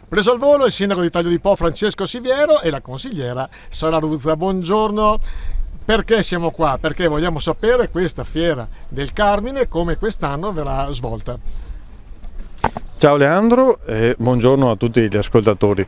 Preso al volo il sindaco di Taglio di Po Francesco Siviero e la consigliera Sara Ruzza. Buongiorno. Perché siamo qua? Perché vogliamo sapere questa fiera del Carmine come quest'anno verrà svolta. Ciao Leandro e buongiorno a tutti gli ascoltatori.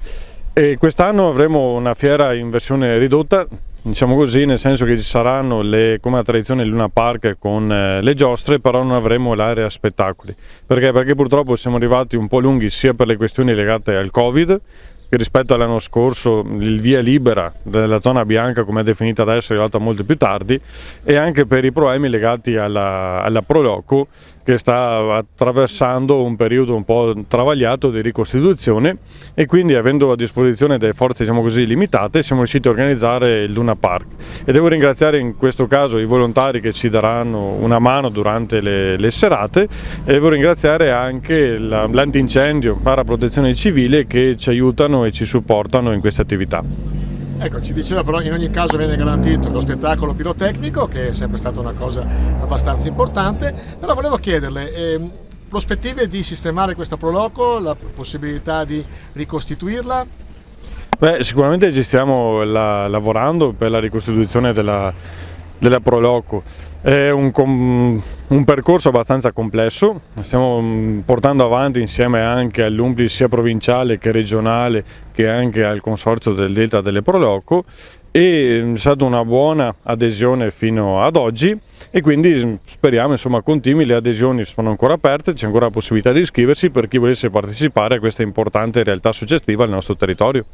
Quest'anno avremo una fiera in versione ridotta, diciamo così, nel senso che ci saranno come la tradizione Luna Park con le giostre, però non avremo l'area spettacoli. Perché purtroppo siamo arrivati un po' lunghi sia per le questioni legate al Covid, che rispetto all'anno scorso il via libera della zona bianca, come è definita adesso, è arrivata molto più tardi, e anche per i problemi legati alla Proloco, che sta attraversando un periodo un po' travagliato di ricostituzione, e quindi avendo a disposizione delle forze, diciamo così, limitate, siamo riusciti a organizzare il Luna Park. E devo ringraziare in questo caso i volontari che ci daranno una mano durante le serate, e devo ringraziare anche l'antincendio, paraprotezione civile, che ci aiutano e ci supportano in queste attività. Ecco, ci diceva però in ogni caso viene garantito lo spettacolo pirotecnico, che è sempre stata una cosa abbastanza importante, però volevo chiederle, prospettive di sistemare questa Proloco, la possibilità di ricostituirla? Sicuramente ci stiamo lavorando per la ricostituzione della Proloco. È un percorso abbastanza complesso, stiamo portando avanti insieme anche all'UNPLI sia provinciale che regionale, che anche al consorzio del Delta delle Proloco, e è stata una buona adesione fino ad oggi, e quindi speriamo continui. Le adesioni sono ancora aperte, c'è ancora la possibilità di iscriversi per chi volesse partecipare a questa importante realtà suggestiva al nostro territorio.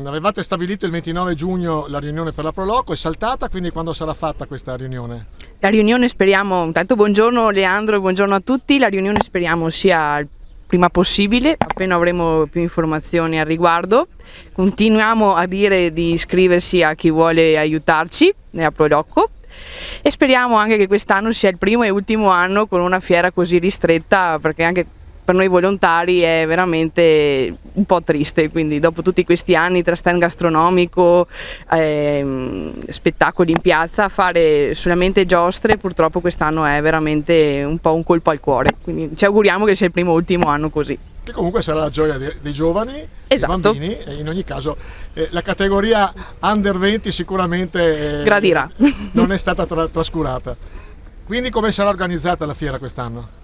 Avevate stabilito il 29 giugno la riunione per la Proloco, è saltata, quindi quando sarà fatta questa riunione? La riunione speriamo, intanto buongiorno Leandro e buongiorno a tutti, la riunione speriamo sia il prima possibile, appena avremo più informazioni al riguardo. Continuiamo a dire di iscriversi a chi vuole aiutarci nella Proloco, e speriamo anche che quest'anno sia il primo e ultimo anno con una fiera così ristretta, perché anche per noi volontari è veramente un po' triste, quindi dopo tutti questi anni tra stand gastronomico, spettacoli in piazza, fare solamente giostre purtroppo quest'anno è veramente un po' un colpo al cuore, quindi ci auguriamo che sia il primo e ultimo anno così. Che comunque sarà la gioia dei giovani, esatto, dei bambini, e in ogni caso la categoria Under 20 sicuramente gradirà. Non è stata trascurata. Quindi come sarà organizzata la fiera quest'anno?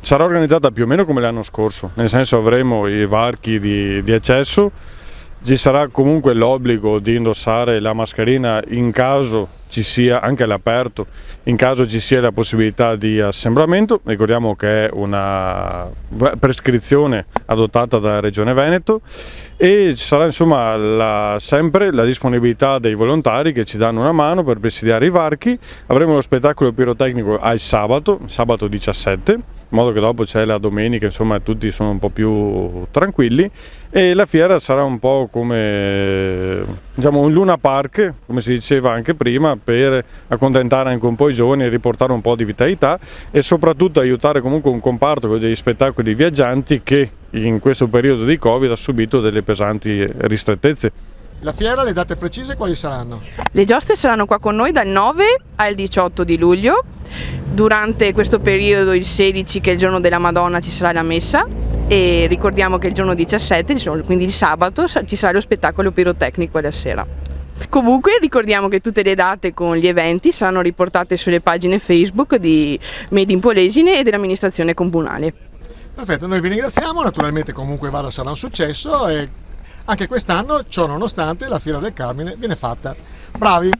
Sarà organizzata più o meno come l'anno scorso, nel senso avremo i varchi di accesso, ci sarà comunque l'obbligo di indossare la mascherina in caso ci sia, anche all'aperto, in caso ci sia la possibilità di assembramento. Ricordiamo che è una prescrizione adottata dalla Regione Veneto, e ci sarà sempre la disponibilità dei volontari che ci danno una mano per presidiare i varchi. Avremo lo spettacolo pirotecnico al sabato 17, in modo che dopo c'è la domenica, tutti sono un po' più tranquilli, e la fiera sarà un po' come un Luna Park, come si diceva anche prima, per accontentare anche un po' i giovani e riportare un po' di vitalità, e soprattutto aiutare comunque un comparto con degli spettacoli viaggianti che in questo periodo di Covid ha subito delle pesanti ristrettezze. La fiera, le date precise quali saranno? Le giostre saranno qua con noi dal 9 al 18 di luglio. Durante questo periodo, il 16, che è il giorno della Madonna, ci sarà la messa, e ricordiamo che il giorno 17, quindi il sabato, ci sarà lo spettacolo pirotecnico alla sera. Comunque ricordiamo che tutte le date con gli eventi saranno riportate sulle pagine Facebook di Made in Polesine e dell'amministrazione comunale. Perfetto, noi vi ringraziamo, naturalmente comunque Vada sarà un successo, e anche quest'anno, ciò nonostante, la Fiera del Carmine viene fatta. Bravi!